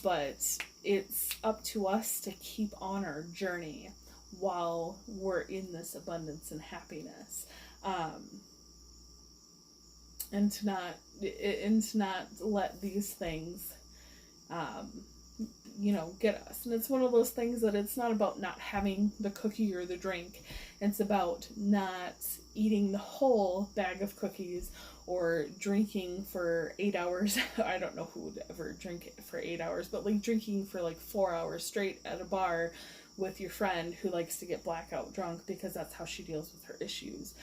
But it's up to us to keep on our journey while we're in this abundance and happiness. And to not let these things get us. And it's one of those things that it's not about not having the cookie or the drink. It's about not eating the whole bag of cookies or drinking for 8 hours. I don't know who would ever drink it for 8 hours, but like drinking for like 4 hours straight at a bar with your friend who likes to get blackout drunk because that's how she deals with her issues.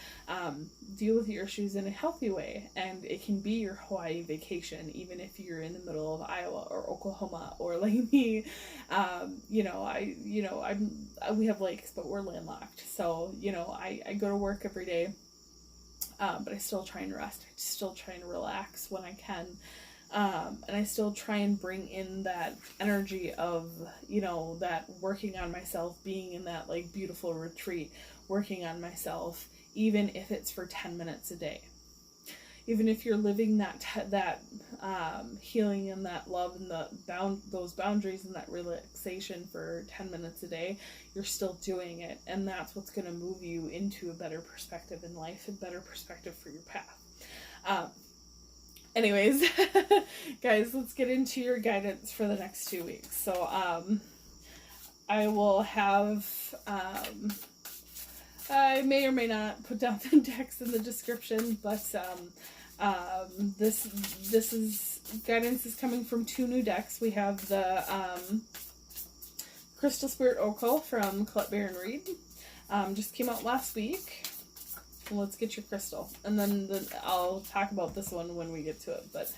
Deal with your issues in a healthy way, and it can be your Hawaii vacation, even if you're in the middle of Iowa or Oklahoma or like me. We have lakes, but we're landlocked, so I go to work every day, but I still try and rest. I still try and relax when I can. And I still try and bring in that energy of, that working on myself, being in that like beautiful retreat, working on myself, even if it's for 10 minutes a day. even if you're living that healing and that love and those boundaries and that relaxation for 10 minutes a day, you're still doing it, and that's what's going to move you into a better perspective in life, a better perspective for your path. Anyways, guys, let's get into your guidance for the next 2 weeks. So I will have I may or may not put down the decks in the description, but this is guidance is coming from 2 new decks. We have the Crystal Spirit Oracle from Colette Baron Reed. Just came out last week. Let's get your crystal, and then I'll talk about this one when we get to it. But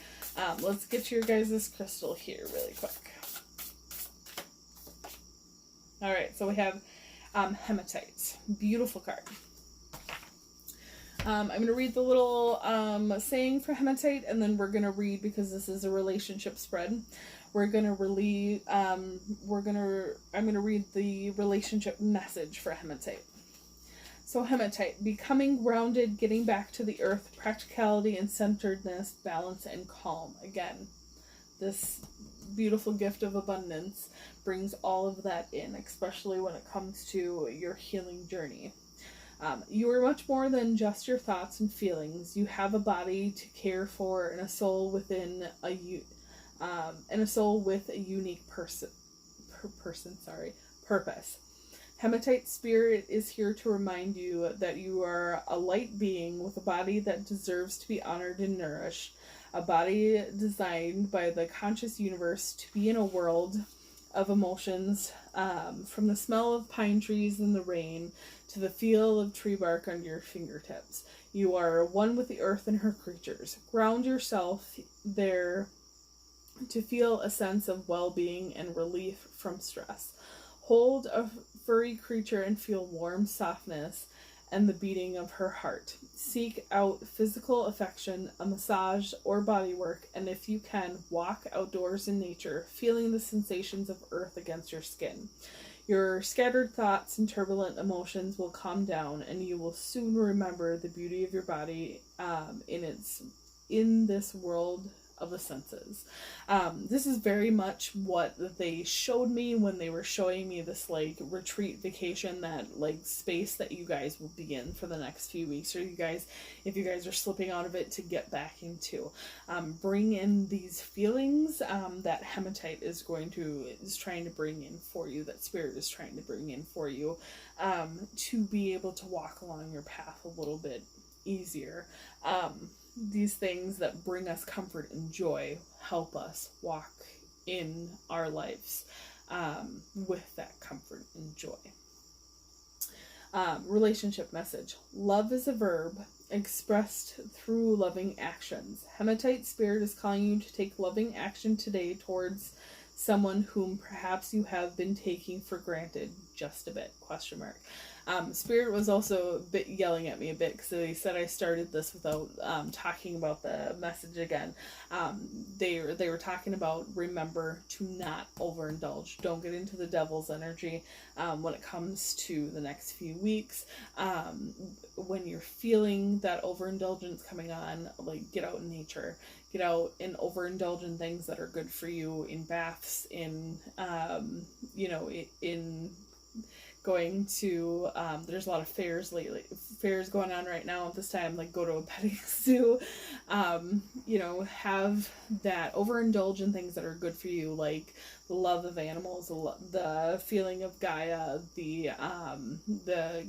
let's get your guys' crystal here really quick. All right, so we have hematite. Beautiful card. I'm going to read the little saying for hematite, and then we're going to read, because this is a relationship spread, I'm going to read the relationship message for hematite. So hematite, becoming grounded, getting back to the earth, practicality and centeredness, balance and calm. Again, this beautiful gift of abundance brings all of that in, especially when it comes to your healing journey. You are much more than just your thoughts and feelings. You have a body to care for and a soul within and a soul with a unique purpose. Hematite spirit is here to remind you that you are a light being with a body that deserves to be honored and nourished, a body designed by the conscious universe to be in a world of emotions, from the smell of pine trees in the rain to the feel of tree bark under your fingertips. You are one with the earth and her creatures. Ground yourself there to feel a sense of well-being and relief from stress. Hold a furry creature and feel warm softness and the beating of her heart. Seek out physical affection, a massage, or body work, and if you can, walk outdoors in nature, feeling the sensations of earth against your skin. Your scattered thoughts and turbulent emotions will calm down, and you will soon remember the beauty of your body in this world of the senses. This is very much what they showed me when they were showing me this like retreat vacation, that like space that you guys will be in for the next few weeks, or if you guys are slipping out of it, to get back into. Bring in these feelings that hematite is trying to bring in for you, that spirit is trying to bring in for you, to be able to walk along your path a little bit easier. These things that bring us comfort and joy help us walk in our lives with that comfort and joy. Relationship message. Love is a verb expressed through loving actions. Hematite spirit is calling you to take loving action today towards someone whom perhaps you have been taking for granted just a bit, ? Spirit was also a bit yelling at me a bit, because they said I started this without talking about the message again. They were talking about, remember to not overindulge. Don't get into the devil's energy when it comes to the next few weeks. When you're feeling that overindulgence coming on, like, get out in nature. Get out and overindulge in things that are good for you, in baths, in going to, there's a lot of fairs going on right now at this time, like go to a petting zoo, have that, overindulge in things that are good for you, like the love of animals, the feeling of Gaia, the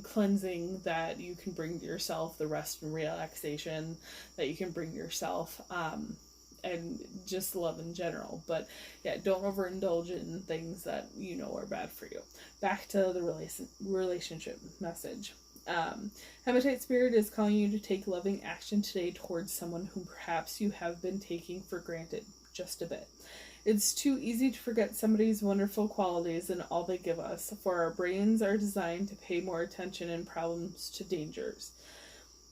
cleansing that you can bring to yourself, the rest and relaxation that you can bring to yourself, and just love in general. But yeah, don't overindulge in things that you know are bad for you. Back to the relationship message. Hematite spirit is calling you to take loving action today towards someone whom perhaps you have been taking for granted just a bit. It's too easy to forget somebody's wonderful qualities and all they give us, for our brains are designed to pay more attention in problems to dangers.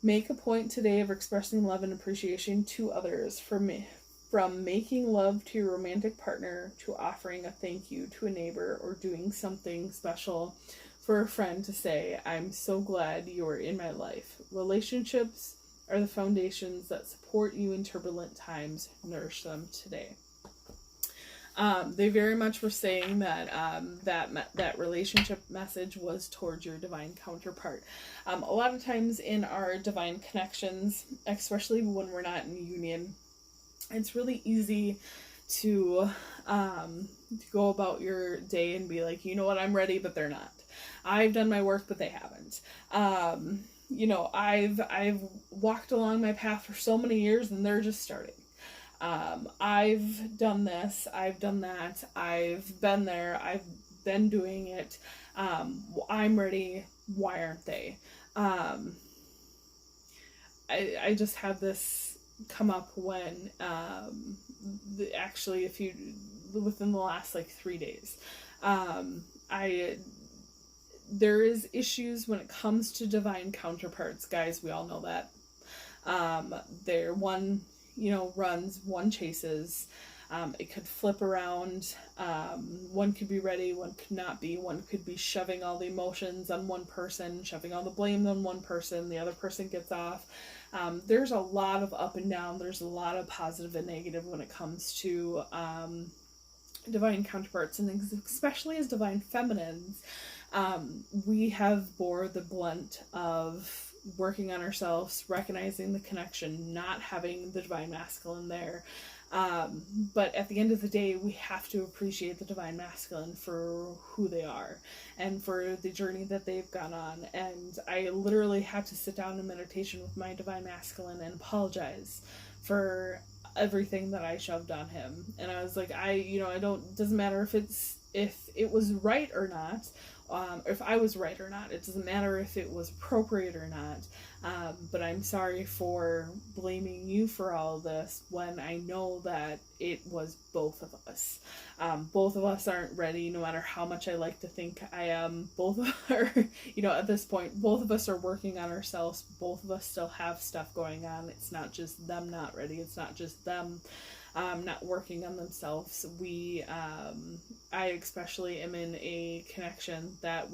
Make a point today of expressing love and appreciation to others, from making love to your romantic partner, to offering a thank you to a neighbor, or doing something special for a friend to say, I'm so glad you are in my life. Relationships are the foundations that support you in turbulent times. Nourish them today. They very much were saying that that relationship message was towards your divine counterpart. A lot of times in our divine connections, especially when we're not in union, it's really easy to go about your day and be like, you know what, I'm ready, but they're not. I've done my work, but they haven't. You know, I've walked along my path for so many years, and they're just starting. I've done this, I've done that, I've been there, I've been doing it. I'm ready. Why aren't they? I just had this come up when, actually within the last like 3 days, there is issues when it comes to divine counterparts, guys. We all know that. They're one, runs, one chases. It could flip around. One could be ready, one could not be. One could be shoving all the emotions on one person, shoving all the blame on one person. The other person gets off. There's a lot of up and down. There's a lot of positive and negative when it comes to divine counterparts, and especially as divine feminines. We have bore the blunt of working on ourselves, recognizing the connection, not having the divine masculine there. But at the end of the day, we have to appreciate the divine masculine for who they are and for the journey that they've gone on. And I literally had to sit down in meditation with my divine masculine and apologize for everything that I shoved on him. And I was like, doesn't matter if it was right or not, if I was right or not. It doesn't matter if it was appropriate or not. But I'm sorry for blaming you for all of this when I know that it was both of us. Both of us aren't ready, no matter how much I like to think I am. Both are, at this point, both of us are working on ourselves. Both of us still have stuff going on. It's not just them not ready. It's not just them not working on themselves. I especially am in a connection that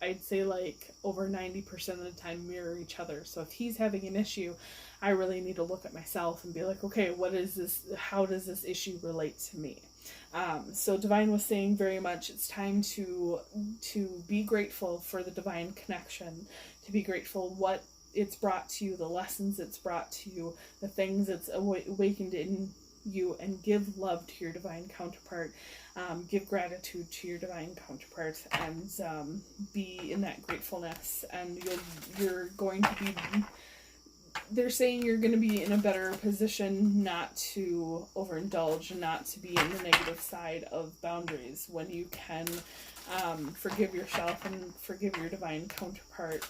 I'd say like over 90% of the time mirror each other. So if he's having an issue, I really need to look at myself and be like, okay, what is this? How does this issue relate to me? So Divine was saying very much it's time to be grateful for the divine connection, to be grateful what it's brought to you, the lessons it's brought to you, the things it's awakened in you, and give love to your divine counterpart, give gratitude to your divine counterpart, and be in that gratefulness. And you're going to be, they're saying you're going to be in a better position not to overindulge and not to be in the negative side of boundaries when you can forgive yourself and forgive your divine counterpart.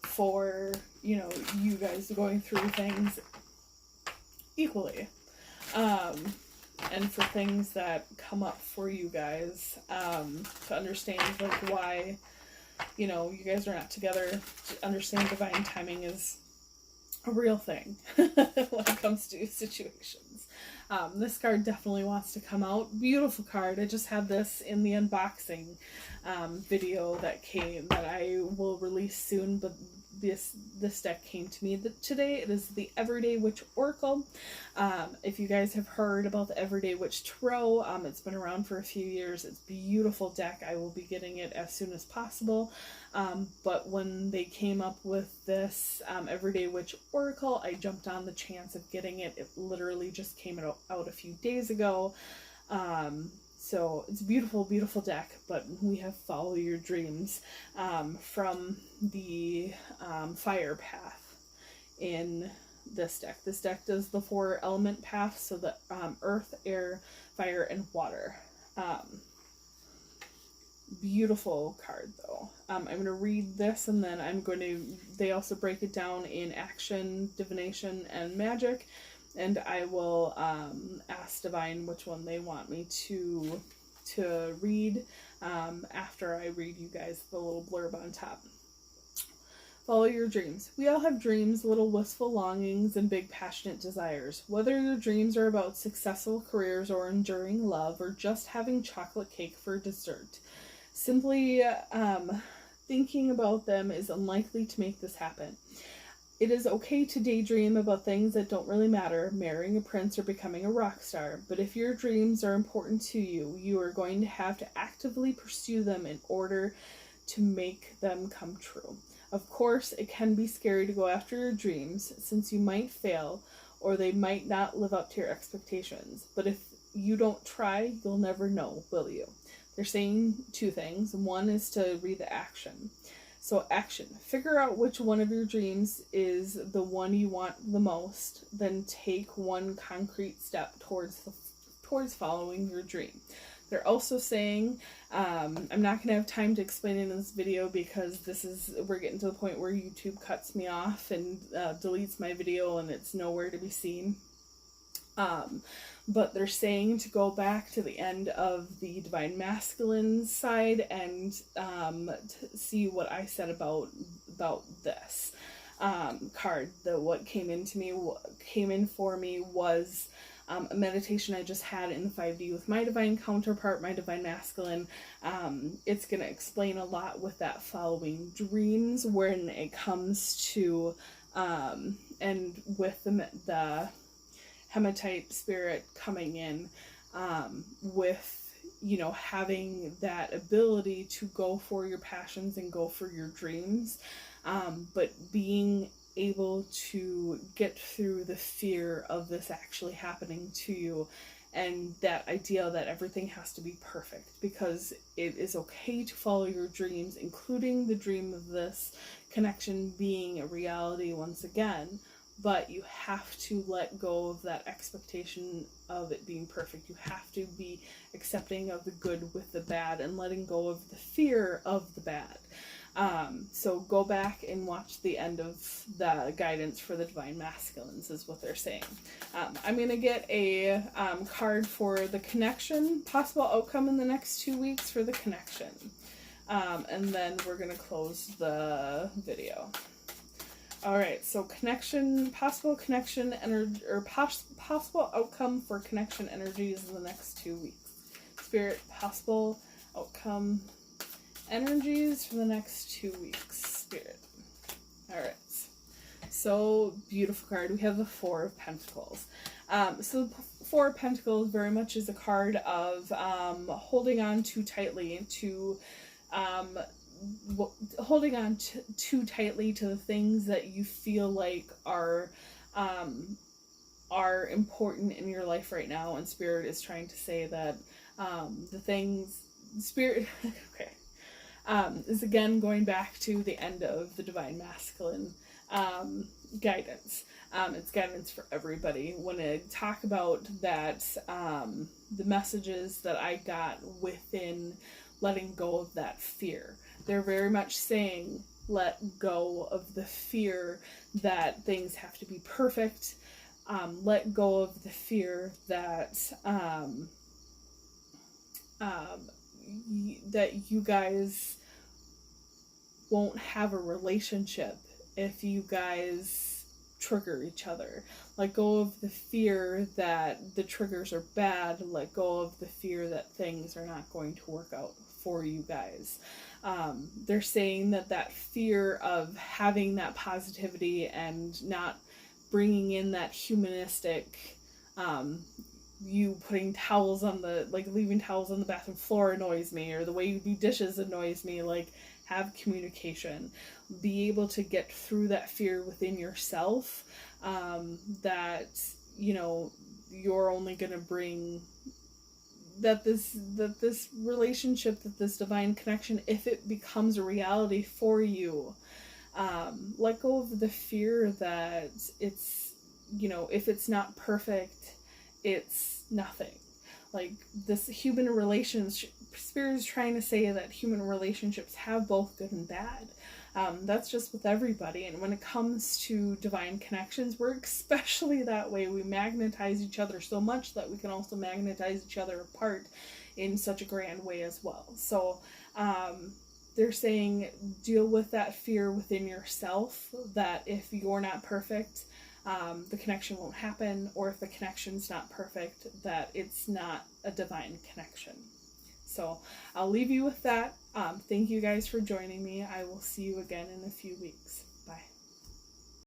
For you guys going through things equally, and for things that come up for you guys, to understand like why you guys are not together, to understand divine timing is a real thing when it comes to situations. This card definitely wants to come out. Beautiful card. I just had this in the unboxing video that I will release soon, but this deck came to me today. It is the Everyday Witch Oracle. If you guys have heard about the Everyday Witch Tarot, it's been around for a few years. It's a beautiful deck. I will be getting it as soon as possible. But when they came up with this Everyday Witch Oracle, I jumped on the chance of getting it. It literally just came out a few days ago. So it's a beautiful, beautiful deck, but we have Follow Your Dreams from the Fire Path in this deck. This deck does the 4 element path, so the earth, air, fire, and water. Beautiful card though. I'm going to read this, and then they also break it down in action, divination, and magic. And I will ask Divine which one they want me to read after I read you guys the little blurb on top. Follow your dreams. We all have dreams, little wistful longings, and big passionate desires. Whether your dreams are about successful careers or enduring love or just having chocolate cake for dessert, simply thinking about them is unlikely to make this happen. It is okay to daydream about things that don't really matter, marrying a prince or becoming a rock star, but if your dreams are important to you, you are going to have to actively pursue them in order to make them come true. Of course, it can be scary to go after your dreams, since you might fail, or they might not live up to your expectations. But if you don't try, you'll never know, will you? They're saying two things. One is to read the action. So action. Figure out which one of your dreams is the one you want the most, then take one concrete step towards following your dream. They're also saying, I'm not going to have time to explain it in this video because we're getting to the point where YouTube cuts me off and deletes my video and it's nowhere to be seen. But they're saying to go back to the end of the Divine Masculine side and to see what I said about this card. What came in for me was a meditation I just had in the 5D with my Divine Counterpart, my Divine Masculine. It's going to explain a lot with that following dreams when it comes to, and with the hematite spirit coming in, with, having that ability to go for your passions and go for your dreams, but being able to get through the fear of this actually happening to you and that idea that everything has to be perfect, because it is okay to follow your dreams, including the dream of this connection being a reality once again, but you have to let go of that expectation of it being perfect. You have to be accepting of the good with the bad and letting go of the fear of the bad. So go back and watch the end of the guidance for the Divine Masculines is what they're saying. I'm going to get a card for the connection, possible outcome in the next 2 weeks for the connection. And then we're going to close the video. Alright, so possible connection energy, or possible outcome for connection energies in the next 2 weeks. Spirit, possible outcome energies for the next 2 weeks. Spirit. Alright. So, beautiful card. We have the Four of Pentacles. So the Four of Pentacles very much is a card of holding on too tightly to too tightly to the things that you feel like are important in your life right now, and Spirit is trying to say that the things Spirit okay is again going back to the end of the Divine Masculine guidance. It's guidance for everybody. When I talk about that, the messages that I got within letting go of that fear, they're very much saying let go of the fear that things have to be perfect. Let go of the fear that that you guys won't have a relationship if you guys trigger each other. Let go of the fear that the triggers are bad. Let go of the fear that things are not going to work out for you guys. They're saying that fear of having that positivity and not bringing in that humanistic, you putting towels on leaving towels on the bathroom floor annoys me, or the way you do dishes annoys me. Have communication, be able to get through that fear within yourself, that you're only going to bring that this relationship, that this divine connection, if it becomes a reality for you, let go of the fear that it's, if it's not perfect, it's nothing. This human relationship, Spirit is trying to say that human relationships have both good and bad. That's just with everybody. And when it comes to divine connections, we're especially that way. We magnetize each other so much that we can also magnetize each other apart in such a grand way as well. So they're saying deal with that fear within yourself, that if you're not perfect, the connection won't happen, or if the connection's not perfect, that it's not a divine connection. So I'll leave you with that. Thank you guys for joining me. I will see you again in a few weeks.